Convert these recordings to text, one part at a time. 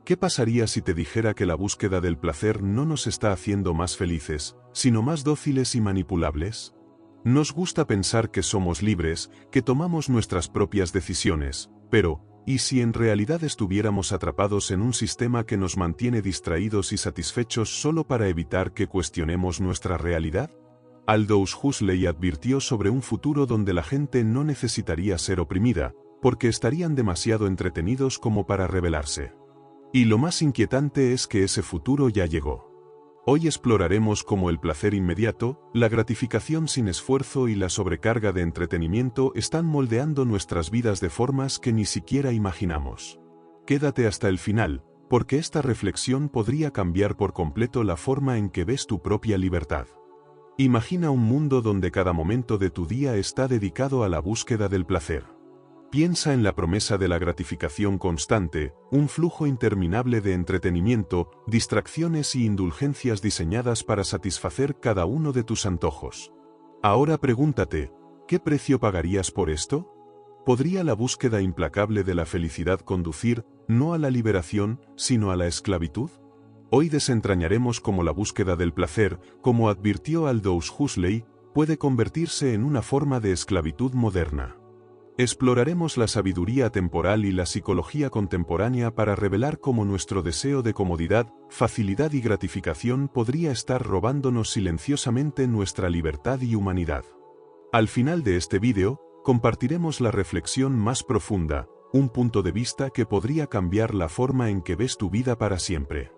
¿Qué pasaría si te dijera que la búsqueda del placer no nos está haciendo más felices, sino más dóciles y manipulables? Nos gusta pensar que somos libres, que tomamos nuestras propias decisiones, pero, ¿y si en realidad estuviéramos atrapados en un sistema que nos mantiene distraídos y satisfechos solo para evitar que cuestionemos nuestra realidad? Aldous Huxley advirtió sobre un futuro donde la gente no necesitaría ser oprimida, porque estarían demasiado entretenidos como para rebelarse. Y lo más inquietante es que ese futuro ya llegó. Hoy exploraremos cómo el placer inmediato, la gratificación sin esfuerzo y la sobrecarga de entretenimiento están moldeando nuestras vidas de formas que ni siquiera imaginamos. Quédate hasta el final, porque esta reflexión podría cambiar por completo la forma en que ves tu propia libertad. Imagina un mundo donde cada momento de tu día está dedicado a la búsqueda del placer. Piensa en la promesa de la gratificación constante, un flujo interminable de entretenimiento, distracciones y indulgencias diseñadas para satisfacer cada uno de tus antojos. Ahora pregúntate, ¿qué precio pagarías por esto? ¿Podría la búsqueda implacable de la felicidad conducir, no a la liberación, sino a la esclavitud? Hoy desentrañaremos cómo la búsqueda del placer, como advirtió Aldous Huxley, puede convertirse en una forma de esclavitud moderna. Exploraremos la sabiduría temporal y la psicología contemporánea para revelar cómo nuestro deseo de comodidad, facilidad y gratificación podría estar robándonos silenciosamente nuestra libertad y humanidad. Al final de este vídeo, compartiremos la reflexión más profunda, un punto de vista que podría cambiar la forma en que ves tu vida para siempre.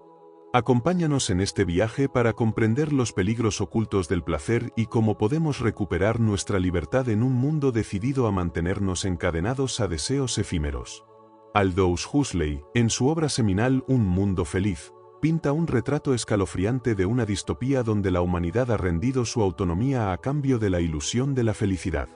Acompáñanos en este viaje para comprender los peligros ocultos del placer y cómo podemos recuperar nuestra libertad en un mundo decidido a mantenernos encadenados a deseos efímeros. Aldous Huxley, en su obra seminal Un mundo feliz, pinta un retrato escalofriante de una distopía donde la humanidad ha rendido su autonomía a cambio de la ilusión de la felicidad.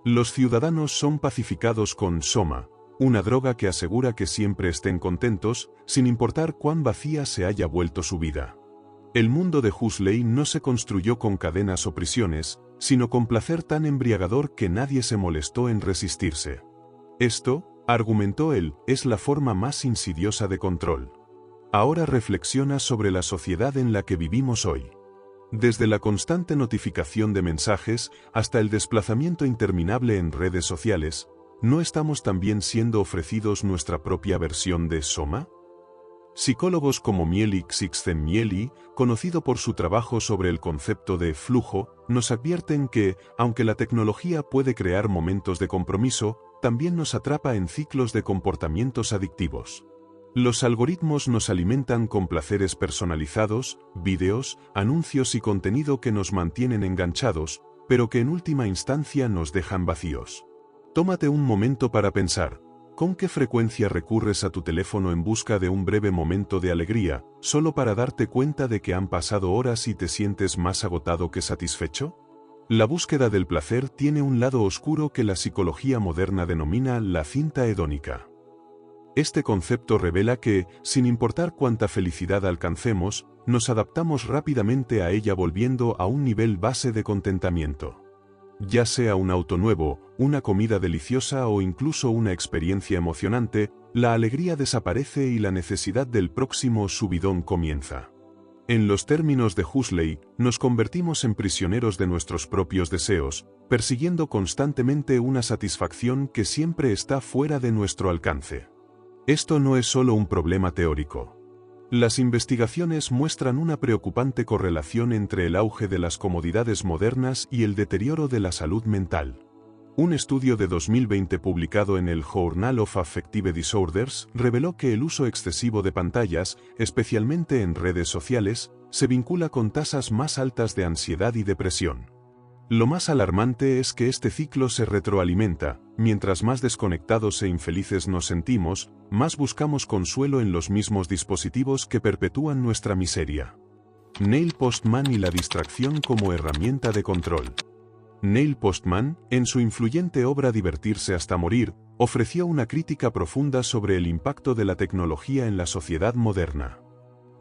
Los ciudadanos son pacificados con soma, una droga que asegura que siempre estén contentos, sin importar cuán vacía se haya vuelto su vida. El mundo de Huxley no se construyó con cadenas o prisiones, sino con placer tan embriagador que nadie se molestó en resistirse. Esto, argumentó él, es la forma más insidiosa de control. Ahora reflexiona sobre la sociedad en la que vivimos hoy. Desde la constante notificación de mensajes hasta el desplazamiento interminable en redes sociales, ¿no estamos también siendo ofrecidos nuestra propia versión de Soma? Psicólogos como Mieli Csikszentmihalyi, conocido por su trabajo sobre el concepto de flujo, nos advierten que, aunque la tecnología puede crear momentos de compromiso, también nos atrapa en ciclos de comportamientos adictivos. Los algoritmos nos alimentan con placeres personalizados, vídeos, anuncios y contenido que nos mantienen enganchados, pero que en última instancia nos dejan vacíos. Tómate un momento para pensar, ¿con qué frecuencia recurres a tu teléfono en busca de un breve momento de alegría, solo para darte cuenta de que han pasado horas y te sientes más agotado que satisfecho? La búsqueda del placer tiene un lado oscuro que la psicología moderna denomina la cinta hedónica. Este concepto revela que, sin importar cuánta felicidad alcancemos, nos adaptamos rápidamente a ella volviendo a un nivel base de contentamiento. Ya sea un auto nuevo, una comida deliciosa o incluso una experiencia emocionante, la alegría desaparece y la necesidad del próximo subidón comienza. En los términos de Huxley, nos convertimos en prisioneros de nuestros propios deseos, persiguiendo constantemente una satisfacción que siempre está fuera de nuestro alcance. Esto no es solo un problema teórico. Las investigaciones muestran una preocupante correlación entre el auge de las comodidades modernas y el deterioro de la salud mental. Un estudio de 2020 publicado en el Journal of Affective Disorders reveló que el uso excesivo de pantallas, especialmente en redes sociales, se vincula con tasas más altas de ansiedad y depresión. Lo más alarmante es que este ciclo se retroalimenta. Mientras más desconectados e infelices nos sentimos, más buscamos consuelo en los mismos dispositivos que perpetúan nuestra miseria. Neil Postman y la distracción como herramienta de control. Neil Postman, en su influyente obra Divertirse hasta morir, ofreció una crítica profunda sobre el impacto de la tecnología en la sociedad moderna.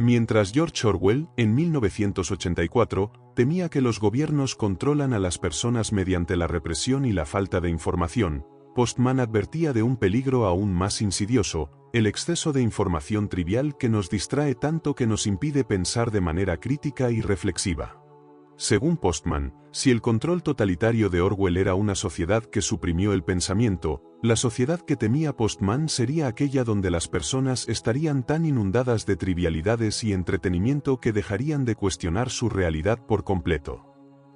Mientras George Orwell, en 1984, temía que los gobiernos controlan a las personas mediante la represión y la falta de información, Postman advertía de un peligro aún más insidioso, el exceso de información trivial que nos distrae tanto que nos impide pensar de manera crítica y reflexiva. Según Postman, si el control totalitario de Orwell era una sociedad que suprimió el pensamiento, la sociedad que temía Postman sería aquella donde las personas estarían tan inundadas de trivialidades y entretenimiento que dejarían de cuestionar su realidad por completo.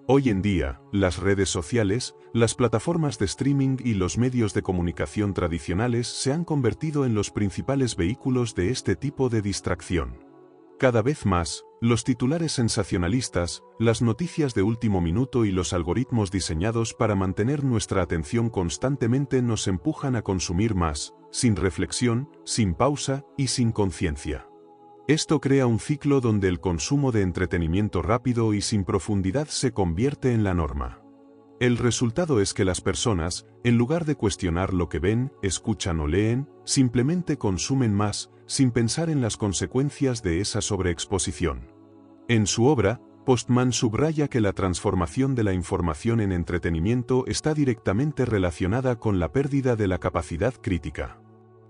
Hoy en día, las redes sociales, las plataformas de streaming y los medios de comunicación tradicionales se han convertido en los principales vehículos de este tipo de distracción. Cada vez más, los titulares sensacionalistas, las noticias de último minuto y los algoritmos diseñados para mantener nuestra atención constantemente nos empujan a consumir más, sin reflexión, sin pausa y sin conciencia. Esto crea un ciclo donde el consumo de entretenimiento rápido y sin profundidad se convierte en la norma. El resultado es que las personas, en lugar de cuestionar lo que ven, escuchan o leen, simplemente consumen más, sin pensar en las consecuencias de esa sobreexposición. En su obra, Postman subraya que la transformación de la información en entretenimiento está directamente relacionada con la pérdida de la capacidad crítica.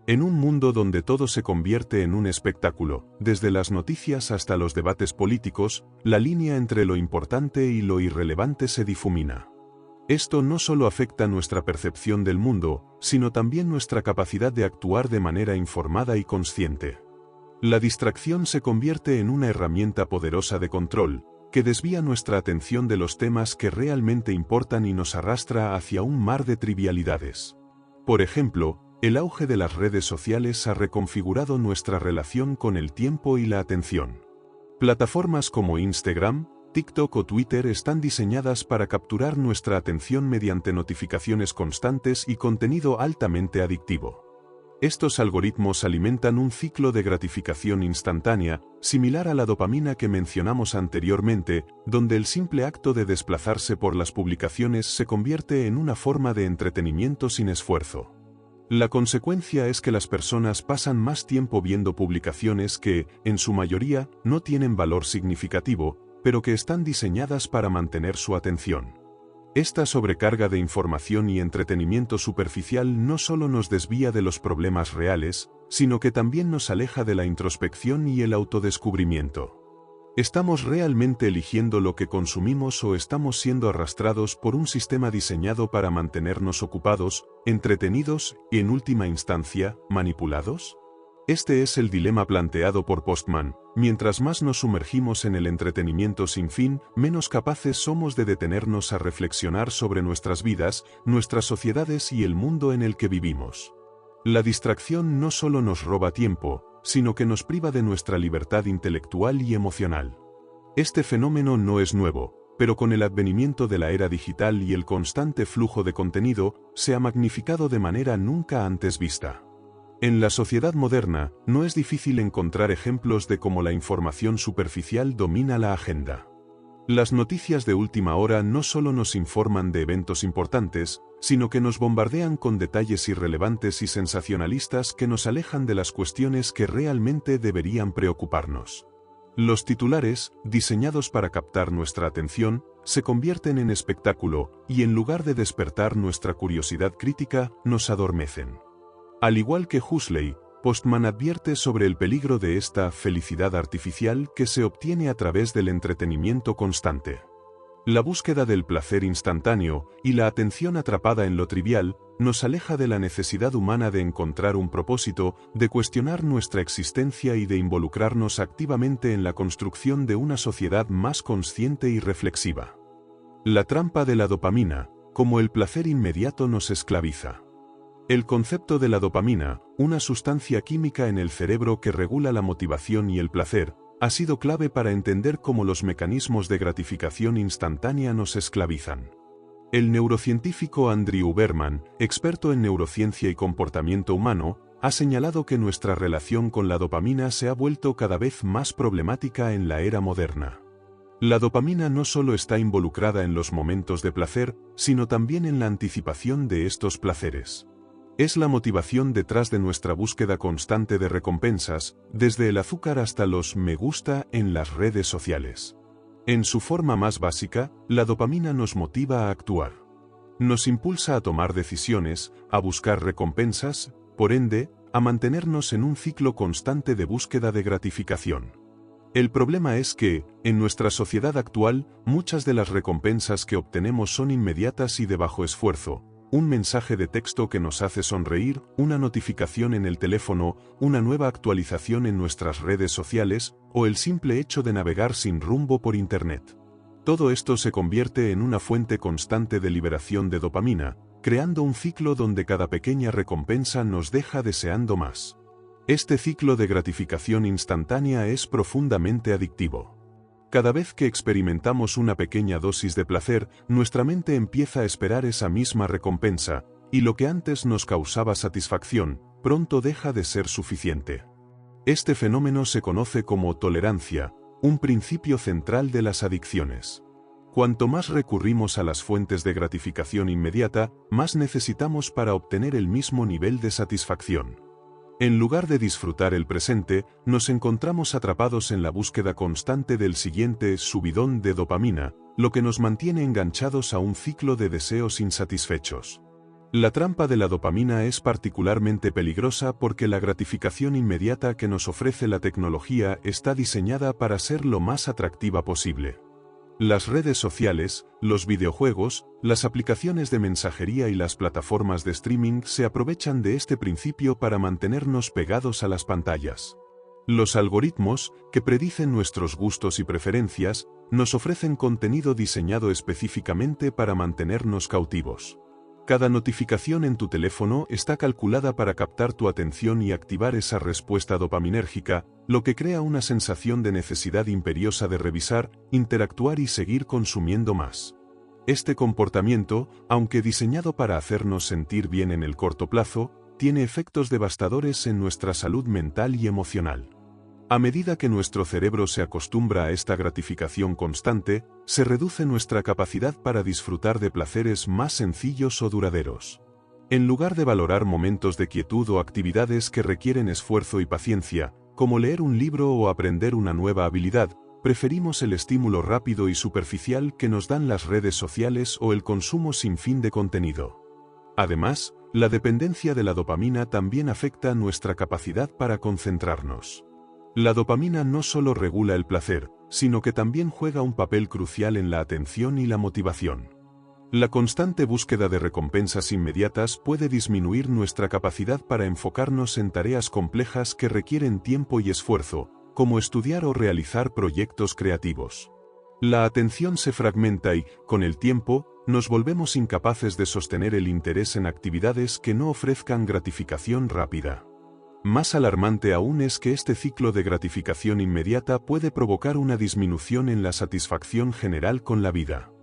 En un mundo donde todo se convierte en un espectáculo, desde las noticias hasta los debates políticos, la línea entre lo importante y lo irrelevante se difumina. Esto no solo afecta nuestra percepción del mundo, sino también nuestra capacidad de actuar de manera informada y consciente. La distracción se convierte en una herramienta poderosa de control, que desvía nuestra atención de los temas que realmente importan y nos arrastra hacia un mar de trivialidades. Por ejemplo, el auge de las redes sociales ha reconfigurado nuestra relación con el tiempo y la atención. Plataformas como Instagram, TikTok o Twitter están diseñadas para capturar nuestra atención mediante notificaciones constantes y contenido altamente adictivo. Estos algoritmos alimentan un ciclo de gratificación instantánea, similar a la dopamina que mencionamos anteriormente, donde el simple acto de desplazarse por las publicaciones se convierte en una forma de entretenimiento sin esfuerzo. La consecuencia es que las personas pasan más tiempo viendo publicaciones que, en su mayoría, no tienen valor significativo, pero que están diseñadas para mantener su atención. Esta sobrecarga de información y entretenimiento superficial no solo nos desvía de los problemas reales, sino que también nos aleja de la introspección y el autodescubrimiento. ¿Estamos realmente eligiendo lo que consumimos o estamos siendo arrastrados por un sistema diseñado para mantenernos ocupados, entretenidos y, en última instancia, manipulados? Este es el dilema planteado por Postman. Mientras más nos sumergimos en el entretenimiento sin fin, menos capaces somos de detenernos a reflexionar sobre nuestras vidas, nuestras sociedades y el mundo en el que vivimos. La distracción no solo nos roba tiempo, sino que nos priva de nuestra libertad intelectual y emocional. Este fenómeno no es nuevo, pero con el advenimiento de la era digital y el constante flujo de contenido, se ha magnificado de manera nunca antes vista. En la sociedad moderna, no es difícil encontrar ejemplos de cómo la información superficial domina la agenda. Las noticias de última hora no solo nos informan de eventos importantes, sino que nos bombardean con detalles irrelevantes y sensacionalistas que nos alejan de las cuestiones que realmente deberían preocuparnos. Los titulares, diseñados para captar nuestra atención, se convierten en espectáculo, y en lugar de despertar nuestra curiosidad crítica, nos adormecen. Al igual que Huxley, Postman advierte sobre el peligro de esta felicidad artificial que se obtiene a través del entretenimiento constante. La búsqueda del placer instantáneo y la atención atrapada en lo trivial nos aleja de la necesidad humana de encontrar un propósito, de cuestionar nuestra existencia y de involucrarnos activamente en la construcción de una sociedad más consciente y reflexiva. La trampa de la dopamina, como el placer inmediato, nos esclaviza. El concepto de la dopamina, una sustancia química en el cerebro que regula la motivación y el placer, ha sido clave para entender cómo los mecanismos de gratificación instantánea nos esclavizan. El neurocientífico Andrew Berman, experto en neurociencia y comportamiento humano, ha señalado que nuestra relación con la dopamina se ha vuelto cada vez más problemática en la era moderna. La dopamina no solo está involucrada en los momentos de placer, sino también en la anticipación de estos placeres. Es la motivación detrás de nuestra búsqueda constante de recompensas, desde el azúcar hasta los me gusta en las redes sociales. En su forma más básica, la dopamina nos motiva a actuar. Nos impulsa a tomar decisiones, a buscar recompensas, por ende, a mantenernos en un ciclo constante de búsqueda de gratificación. El problema es que, en nuestra sociedad actual, muchas de las recompensas que obtenemos son inmediatas y de bajo esfuerzo. Un mensaje de texto que nos hace sonreír, una notificación en el teléfono, una nueva actualización en nuestras redes sociales, o el simple hecho de navegar sin rumbo por Internet. Todo esto se convierte en una fuente constante de liberación de dopamina, creando un ciclo donde cada pequeña recompensa nos deja deseando más. Este ciclo de gratificación instantánea es profundamente adictivo. Cada vez que experimentamos una pequeña dosis de placer, nuestra mente empieza a esperar esa misma recompensa, y lo que antes nos causaba satisfacción, pronto deja de ser suficiente. Este fenómeno se conoce como tolerancia, un principio central de las adicciones. Cuanto más recurrimos a las fuentes de gratificación inmediata, más necesitamos para obtener el mismo nivel de satisfacción. En lugar de disfrutar el presente, nos encontramos atrapados en la búsqueda constante del siguiente subidón de dopamina, lo que nos mantiene enganchados a un ciclo de deseos insatisfechos. La trampa de la dopamina es particularmente peligrosa porque la gratificación inmediata que nos ofrece la tecnología está diseñada para ser lo más atractiva posible. Las redes sociales, los videojuegos, las aplicaciones de mensajería y las plataformas de streaming se aprovechan de este principio para mantenernos pegados a las pantallas. Los algoritmos, que predicen nuestros gustos y preferencias, nos ofrecen contenido diseñado específicamente para mantenernos cautivos. Cada notificación en tu teléfono está calculada para captar tu atención y activar esa respuesta dopaminérgica, lo que crea una sensación de necesidad imperiosa de revisar, interactuar y seguir consumiendo más. Este comportamiento, aunque diseñado para hacernos sentir bien en el corto plazo, tiene efectos devastadores en nuestra salud mental y emocional. A medida que nuestro cerebro se acostumbra a esta gratificación constante, se reduce nuestra capacidad para disfrutar de placeres más sencillos o duraderos. En lugar de valorar momentos de quietud o actividades que requieren esfuerzo y paciencia, como leer un libro o aprender una nueva habilidad, preferimos el estímulo rápido y superficial que nos dan las redes sociales o el consumo sin fin de contenido. Además, la dependencia de la dopamina también afecta nuestra capacidad para concentrarnos. La dopamina no solo regula el placer, sino que también juega un papel crucial en la atención y la motivación. La constante búsqueda de recompensas inmediatas puede disminuir nuestra capacidad para enfocarnos en tareas complejas que requieren tiempo y esfuerzo, como estudiar o realizar proyectos creativos. La atención se fragmenta y, con el tiempo, nos volvemos incapaces de sostener el interés en actividades que no ofrezcan gratificación rápida. Más alarmante aún es que este ciclo de gratificación inmediata puede provocar una disminución en la satisfacción general con la vida.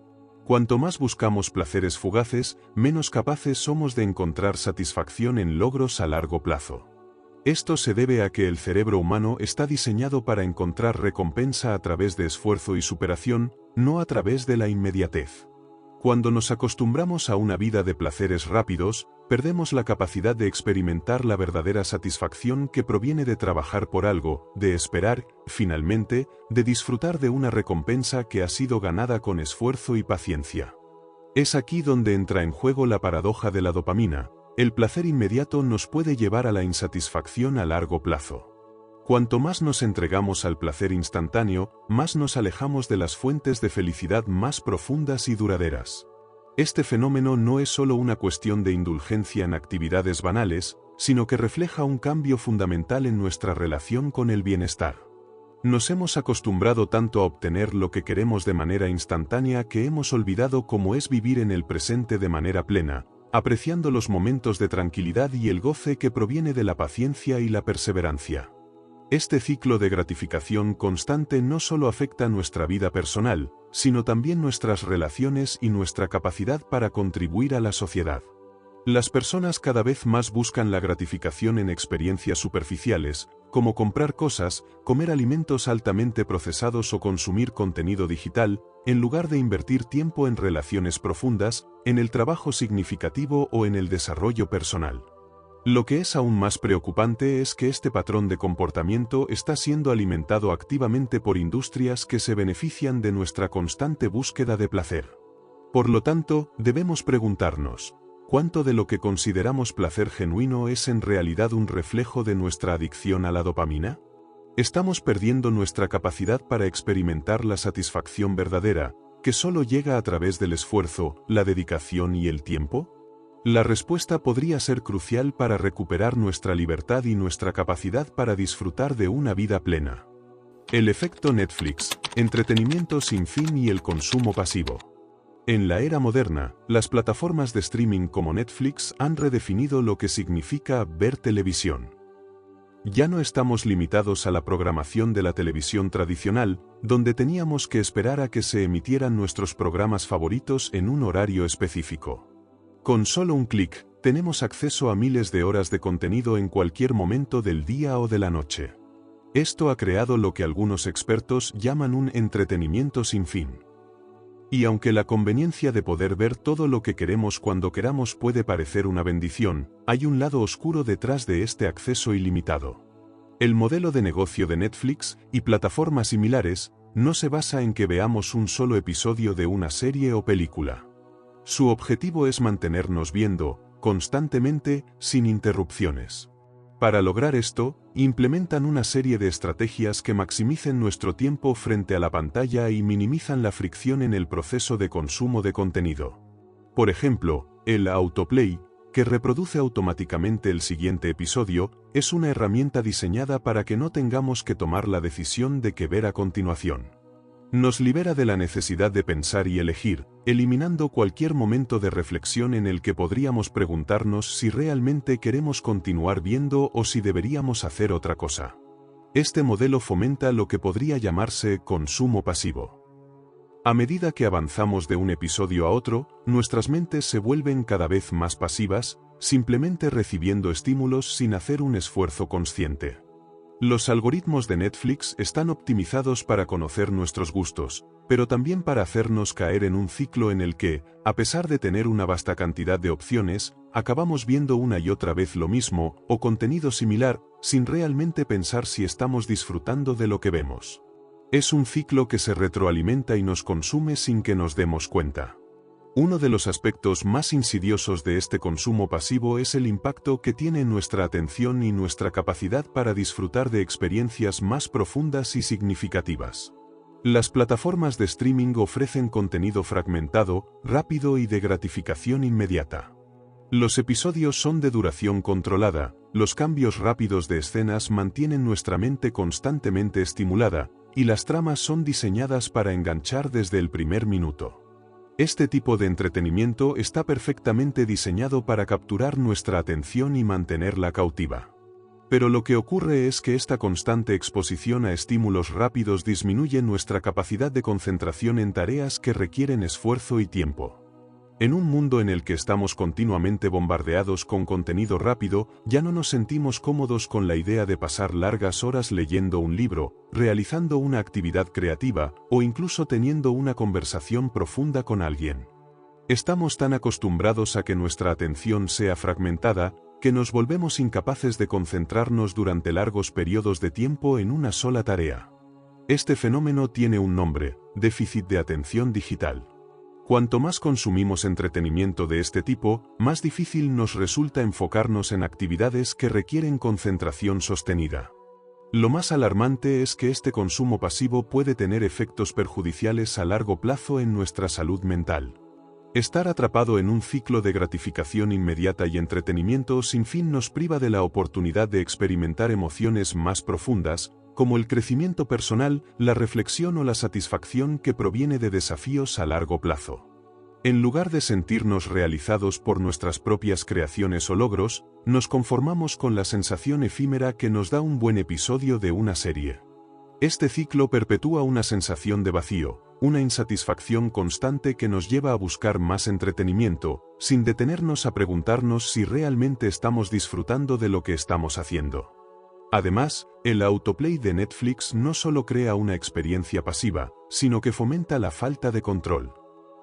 Cuanto más buscamos placeres fugaces, menos capaces somos de encontrar satisfacción en logros a largo plazo. Esto se debe a que el cerebro humano está diseñado para encontrar recompensa a través de esfuerzo y superación, no a través de la inmediatez. Cuando nos acostumbramos a una vida de placeres rápidos, perdemos la capacidad de experimentar la verdadera satisfacción que proviene de trabajar por algo, de esperar, finalmente, de disfrutar de una recompensa que ha sido ganada con esfuerzo y paciencia. Es aquí donde entra en juego la paradoja de la dopamina. El placer inmediato nos puede llevar a la insatisfacción a largo plazo. Cuanto más nos entregamos al placer instantáneo, más nos alejamos de las fuentes de felicidad más profundas y duraderas. Este fenómeno no es solo una cuestión de indulgencia en actividades banales, sino que refleja un cambio fundamental en nuestra relación con el bienestar. Nos hemos acostumbrado tanto a obtener lo que queremos de manera instantánea que hemos olvidado cómo es vivir en el presente de manera plena, apreciando los momentos de tranquilidad y el goce que proviene de la paciencia y la perseverancia. Este ciclo de gratificación constante no solo afecta nuestra vida personal, sino también nuestras relaciones y nuestra capacidad para contribuir a la sociedad. Las personas cada vez más buscan la gratificación en experiencias superficiales, como comprar cosas, comer alimentos altamente procesados o consumir contenido digital, en lugar de invertir tiempo en relaciones profundas, en el trabajo significativo o en el desarrollo personal. Lo que es aún más preocupante es que este patrón de comportamiento está siendo alimentado activamente por industrias que se benefician de nuestra constante búsqueda de placer. Por lo tanto, debemos preguntarnos, ¿cuánto de lo que consideramos placer genuino es en realidad un reflejo de nuestra adicción a la dopamina? ¿Estamos perdiendo nuestra capacidad para experimentar la satisfacción verdadera, que solo llega a través del esfuerzo, la dedicación y el tiempo? La respuesta podría ser crucial para recuperar nuestra libertad y nuestra capacidad para disfrutar de una vida plena. El efecto Netflix, entretenimiento sin fin y el consumo pasivo. En la era moderna, las plataformas de streaming como Netflix han redefinido lo que significa ver televisión. Ya no estamos limitados a la programación de la televisión tradicional, donde teníamos que esperar a que se emitieran nuestros programas favoritos en un horario específico. Con solo un clic, tenemos acceso a miles de horas de contenido en cualquier momento del día o de la noche. Esto ha creado lo que algunos expertos llaman un entretenimiento sin fin. Y aunque la conveniencia de poder ver todo lo que queremos cuando queramos puede parecer una bendición, hay un lado oscuro detrás de este acceso ilimitado. El modelo de negocio de Netflix y plataformas similares no se basa en que veamos un solo episodio de una serie o película. Su objetivo es mantenernos viendo, constantemente, sin interrupciones. Para lograr esto, implementan una serie de estrategias que maximicen nuestro tiempo frente a la pantalla y minimizan la fricción en el proceso de consumo de contenido. Por ejemplo, el autoplay, que reproduce automáticamente el siguiente episodio, es una herramienta diseñada para que no tengamos que tomar la decisión de qué ver a continuación. Nos libera de la necesidad de pensar y elegir, eliminando cualquier momento de reflexión en el que podríamos preguntarnos si realmente queremos continuar viendo o si deberíamos hacer otra cosa. Este modelo fomenta lo que podría llamarse consumo pasivo. A medida que avanzamos de un episodio a otro, nuestras mentes se vuelven cada vez más pasivas, simplemente recibiendo estímulos sin hacer un esfuerzo consciente. Los algoritmos de Netflix están optimizados para conocer nuestros gustos, pero también para hacernos caer en un ciclo en el que, a pesar de tener una vasta cantidad de opciones, acabamos viendo una y otra vez lo mismo o contenido similar, sin realmente pensar si estamos disfrutando de lo que vemos. Es un ciclo que se retroalimenta y nos consume sin que nos demos cuenta. Uno de los aspectos más insidiosos de este consumo pasivo es el impacto que tiene en nuestra atención y nuestra capacidad para disfrutar de experiencias más profundas y significativas. Las plataformas de streaming ofrecen contenido fragmentado, rápido y de gratificación inmediata. Los episodios son de duración controlada, los cambios rápidos de escenas mantienen nuestra mente constantemente estimulada, y las tramas son diseñadas para enganchar desde el primer minuto. Este tipo de entretenimiento está perfectamente diseñado para capturar nuestra atención y mantenerla cautiva. Pero lo que ocurre es que esta constante exposición a estímulos rápidos disminuye nuestra capacidad de concentración en tareas que requieren esfuerzo y tiempo. En un mundo en el que estamos continuamente bombardeados con contenido rápido, ya no nos sentimos cómodos con la idea de pasar largas horas leyendo un libro, realizando una actividad creativa o incluso teniendo una conversación profunda con alguien. Estamos tan acostumbrados a que nuestra atención sea fragmentada, que nos volvemos incapaces de concentrarnos durante largos periodos de tiempo en una sola tarea. Este fenómeno tiene un nombre: déficit de atención digital. Cuanto más consumimos entretenimiento de este tipo, más difícil nos resulta enfocarnos en actividades que requieren concentración sostenida. Lo más alarmante es que este consumo pasivo puede tener efectos perjudiciales a largo plazo en nuestra salud mental. Estar atrapado en un ciclo de gratificación inmediata y entretenimiento sin fin nos priva de la oportunidad de experimentar emociones más profundas, como el crecimiento personal, la reflexión o la satisfacción que proviene de desafíos a largo plazo. En lugar de sentirnos realizados por nuestras propias creaciones o logros, nos conformamos con la sensación efímera que nos da un buen episodio de una serie. Este ciclo perpetúa una sensación de vacío, una insatisfacción constante que nos lleva a buscar más entretenimiento, sin detenernos a preguntarnos si realmente estamos disfrutando de lo que estamos haciendo. Además, el autoplay de Netflix no solo crea una experiencia pasiva, sino que fomenta la falta de control.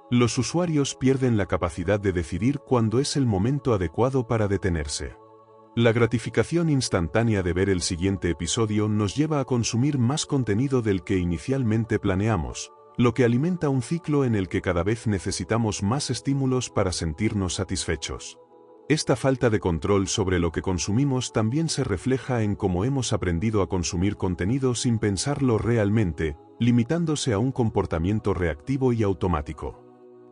Los usuarios pierden la capacidad de decidir cuándo es el momento adecuado para detenerse. La gratificación instantánea de ver el siguiente episodio nos lleva a consumir más contenido del que inicialmente planeamos, lo que alimenta un ciclo en el que cada vez necesitamos más estímulos para sentirnos satisfechos. Esta falta de control sobre lo que consumimos también se refleja en cómo hemos aprendido a consumir contenido sin pensarlo realmente, limitándose a un comportamiento reactivo y automático.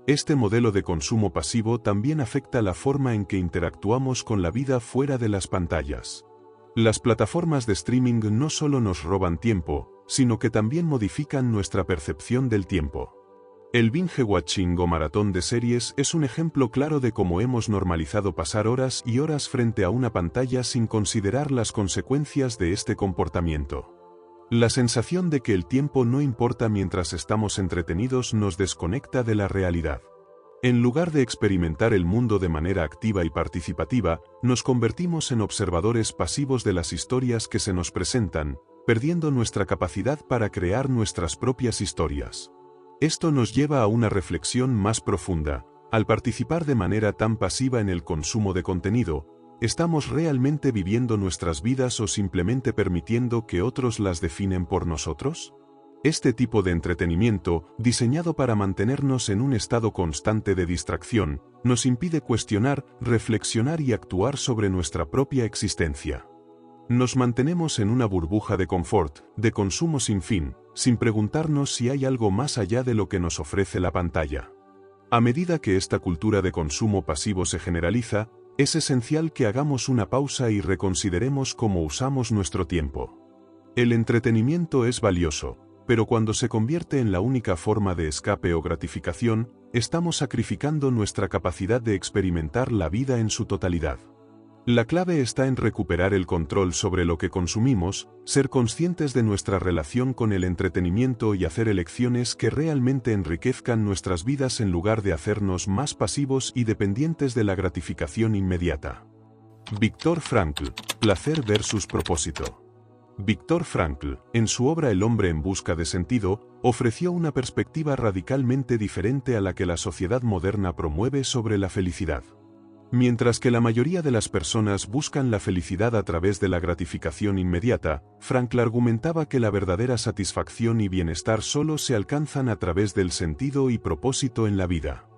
Este modelo de consumo pasivo también afecta la forma en que interactuamos con la vida fuera de las pantallas. Las plataformas de streaming no solo nos roban tiempo, sino que también modifican nuestra percepción del tiempo. El binge-watching o maratón de series es un ejemplo claro de cómo hemos normalizado pasar horas y horas frente a una pantalla sin considerar las consecuencias de este comportamiento. La sensación de que el tiempo no importa mientras estamos entretenidos nos desconecta de la realidad. En lugar de experimentar el mundo de manera activa y participativa, nos convertimos en observadores pasivos de las historias que se nos presentan, perdiendo nuestra capacidad para crear nuestras propias historias. Esto nos lleva a una reflexión más profunda. Al participar de manera tan pasiva en el consumo de contenido, ¿estamos realmente viviendo nuestras vidas o simplemente permitiendo que otros las definen por nosotros? Este tipo de entretenimiento, diseñado para mantenernos en un estado constante de distracción, nos impide cuestionar, reflexionar y actuar sobre nuestra propia existencia. Nos mantenemos en una burbuja de confort, de consumo sin fin, sin preguntarnos si hay algo más allá de lo que nos ofrece la pantalla. A medida que esta cultura de consumo pasivo se generaliza, es esencial que hagamos una pausa y reconsideremos cómo usamos nuestro tiempo. El entretenimiento es valioso, pero cuando se convierte en la única forma de escape o gratificación, estamos sacrificando nuestra capacidad de experimentar la vida en su totalidad. La clave está en recuperar el control sobre lo que consumimos, ser conscientes de nuestra relación con el entretenimiento y hacer elecciones que realmente enriquezcan nuestras vidas en lugar de hacernos más pasivos y dependientes de la gratificación inmediata. Viktor Frankl, placer versus propósito. Viktor Frankl, en su obra El hombre en busca de sentido, ofreció una perspectiva radicalmente diferente a la que la sociedad moderna promueve sobre la felicidad. Mientras que la mayoría de las personas buscan la felicidad a través de la gratificación inmediata, Frankl argumentaba que la verdadera satisfacción y bienestar solo se alcanzan a través del sentido y propósito en la vida.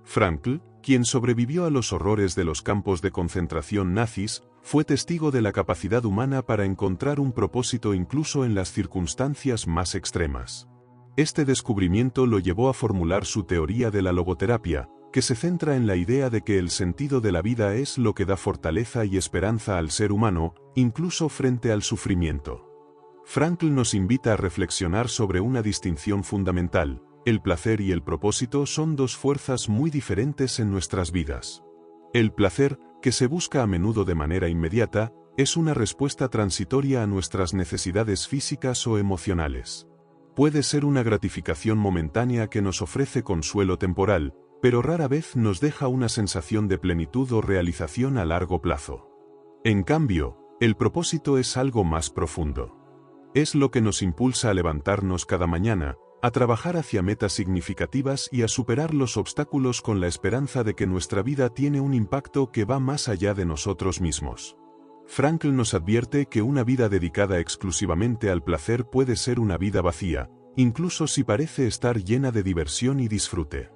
Frankl, quien sobrevivió a los horrores de los campos de concentración nazis, fue testigo de la capacidad humana para encontrar un propósito incluso en las circunstancias más extremas. Este descubrimiento lo llevó a formular su teoría de la logoterapia, que se centra en la idea de que el sentido de la vida es lo que da fortaleza y esperanza al ser humano, incluso frente al sufrimiento. Frankl nos invita a reflexionar sobre una distinción fundamental: el placer y el propósito son dos fuerzas muy diferentes en nuestras vidas. El placer, que se busca a menudo de manera inmediata, es una respuesta transitoria a nuestras necesidades físicas o emocionales. Puede ser una gratificación momentánea que nos ofrece consuelo temporal, pero rara vez nos deja una sensación de plenitud o realización a largo plazo. En cambio, el propósito es algo más profundo. Es lo que nos impulsa a levantarnos cada mañana, a trabajar hacia metas significativas y a superar los obstáculos con la esperanza de que nuestra vida tiene un impacto que va más allá de nosotros mismos. Frankl nos advierte que una vida dedicada exclusivamente al placer puede ser una vida vacía, incluso si parece estar llena de diversión y disfrute.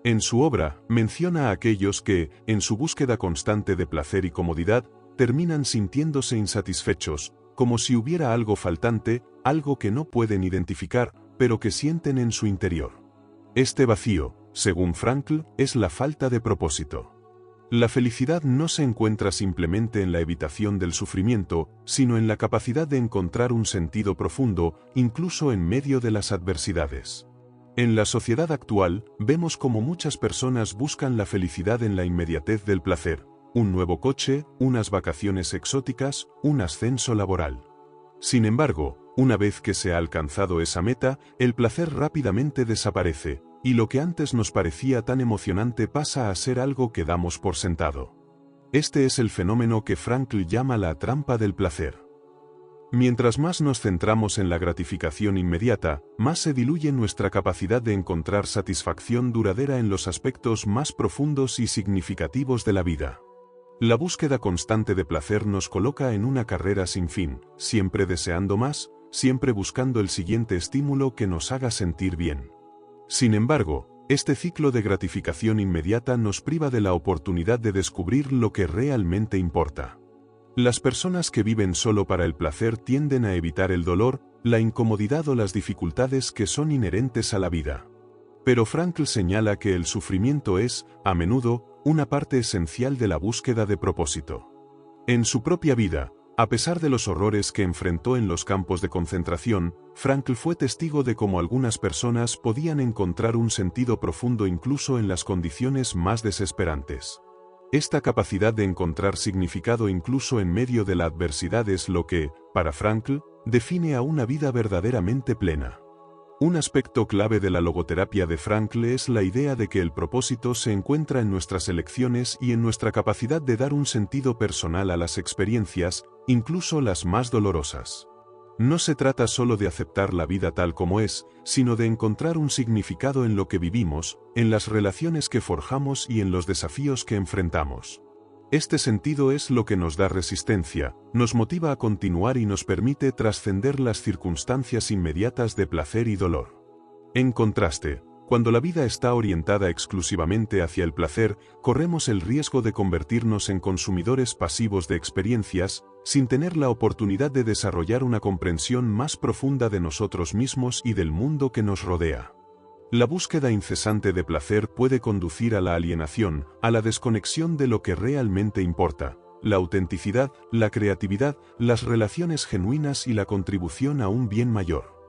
En su obra, menciona a aquellos que, en su búsqueda constante de placer y comodidad, terminan sintiéndose insatisfechos, como si hubiera algo faltante, algo que no pueden identificar, pero que sienten en su interior. Este vacío, según Frankl, es la falta de propósito. La felicidad no se encuentra simplemente en la evitación del sufrimiento, sino en la capacidad de encontrar un sentido profundo, incluso en medio de las adversidades. En la sociedad actual, vemos cómo muchas personas buscan la felicidad en la inmediatez del placer: un nuevo coche, unas vacaciones exóticas, un ascenso laboral. Sin embargo, una vez que se ha alcanzado esa meta, el placer rápidamente desaparece, y lo que antes nos parecía tan emocionante pasa a ser algo que damos por sentado. Este es el fenómeno que Frankl llama la trampa del placer. Mientras más nos centramos en la gratificación inmediata, más se diluye nuestra capacidad de encontrar satisfacción duradera en los aspectos más profundos y significativos de la vida. La búsqueda constante de placer nos coloca en una carrera sin fin, siempre deseando más, siempre buscando el siguiente estímulo que nos haga sentir bien. Sin embargo, este ciclo de gratificación inmediata nos priva de la oportunidad de descubrir lo que realmente importa. Las personas que viven solo para el placer tienden a evitar el dolor, la incomodidad o las dificultades que son inherentes a la vida. Pero Frankl señala que el sufrimiento es, a menudo, una parte esencial de la búsqueda de propósito. En su propia vida, a pesar de los horrores que enfrentó en los campos de concentración, Frankl fue testigo de cómo algunas personas podían encontrar un sentido profundo incluso en las condiciones más desesperantes. Esta capacidad de encontrar significado incluso en medio de la adversidad es lo que, para Frankl, define a una vida verdaderamente plena. Un aspecto clave de la logoterapia de Frankl es la idea de que el propósito se encuentra en nuestras elecciones y en nuestra capacidad de dar un sentido personal a las experiencias, incluso las más dolorosas. No se trata solo de aceptar la vida tal como es, sino de encontrar un significado en lo que vivimos, en las relaciones que forjamos y en los desafíos que enfrentamos. Este sentido es lo que nos da resistencia, nos motiva a continuar y nos permite trascender las circunstancias inmediatas de placer y dolor. En contraste, cuando la vida está orientada exclusivamente hacia el placer, corremos el riesgo de convertirnos en consumidores pasivos de experiencias, sin tener la oportunidad de desarrollar una comprensión más profunda de nosotros mismos y del mundo que nos rodea. La búsqueda incesante de placer puede conducir a la alienación, a la desconexión de lo que realmente importa, la autenticidad, la creatividad, las relaciones genuinas y la contribución a un bien mayor.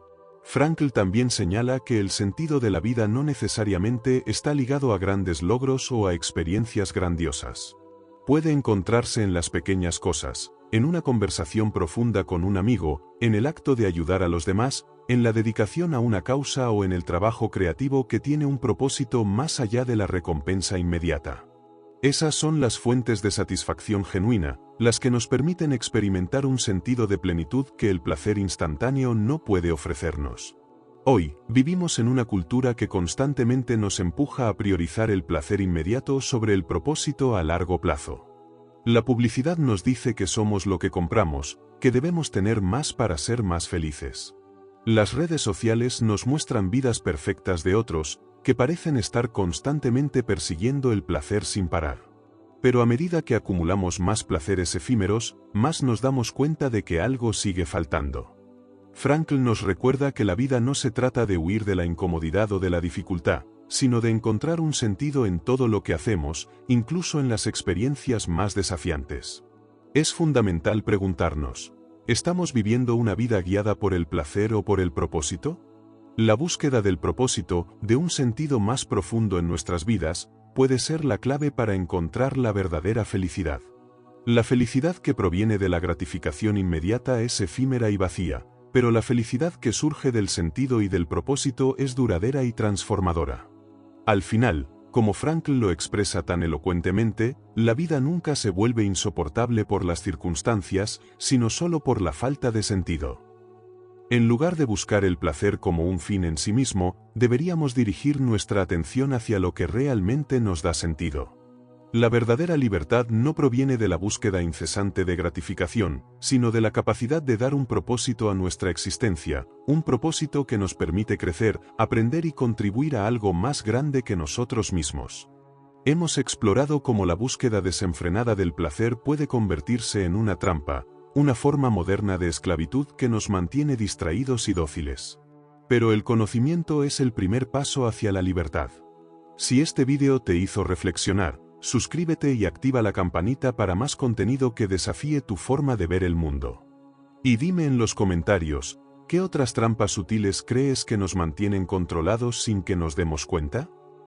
Frankl también señala que el sentido de la vida no necesariamente está ligado a grandes logros o a experiencias grandiosas. Puede encontrarse en las pequeñas cosas, en una conversación profunda con un amigo, en el acto de ayudar a los demás, en la dedicación a una causa o en el trabajo creativo que tiene un propósito más allá de la recompensa inmediata. Esas son las fuentes de satisfacción genuina, las que nos permiten experimentar un sentido de plenitud que el placer instantáneo no puede ofrecernos. Hoy, vivimos en una cultura que constantemente nos empuja a priorizar el placer inmediato sobre el propósito a largo plazo. La publicidad nos dice que somos lo que compramos, que debemos tener más para ser más felices. Las redes sociales nos muestran vidas perfectas de otros, que parecen estar constantemente persiguiendo el placer sin parar. Pero a medida que acumulamos más placeres efímeros, más nos damos cuenta de que algo sigue faltando. Frankl nos recuerda que la vida no se trata de huir de la incomodidad o de la dificultad, sino de encontrar un sentido en todo lo que hacemos, incluso en las experiencias más desafiantes. Es fundamental preguntarnos, ¿estamos viviendo una vida guiada por el placer o por el propósito? La búsqueda del propósito, de un sentido más profundo en nuestras vidas, puede ser la clave para encontrar la verdadera felicidad. La felicidad que proviene de la gratificación inmediata es efímera y vacía, pero la felicidad que surge del sentido y del propósito es duradera y transformadora. Al final, como Frankl lo expresa tan elocuentemente, la vida nunca se vuelve insoportable por las circunstancias, sino solo por la falta de sentido. En lugar de buscar el placer como un fin en sí mismo, deberíamos dirigir nuestra atención hacia lo que realmente nos da sentido. La verdadera libertad no proviene de la búsqueda incesante de gratificación, sino de la capacidad de dar un propósito a nuestra existencia, un propósito que nos permite crecer, aprender y contribuir a algo más grande que nosotros mismos. Hemos explorado cómo la búsqueda desenfrenada del placer puede convertirse en una trampa, una forma moderna de esclavitud que nos mantiene distraídos y dóciles. Pero el conocimiento es el primer paso hacia la libertad. Si este vídeo te hizo reflexionar, suscríbete y activa la campanita para más contenido que desafíe tu forma de ver el mundo. Y dime en los comentarios, ¿qué otras trampas sutiles crees que nos mantienen controlados sin que nos demos cuenta?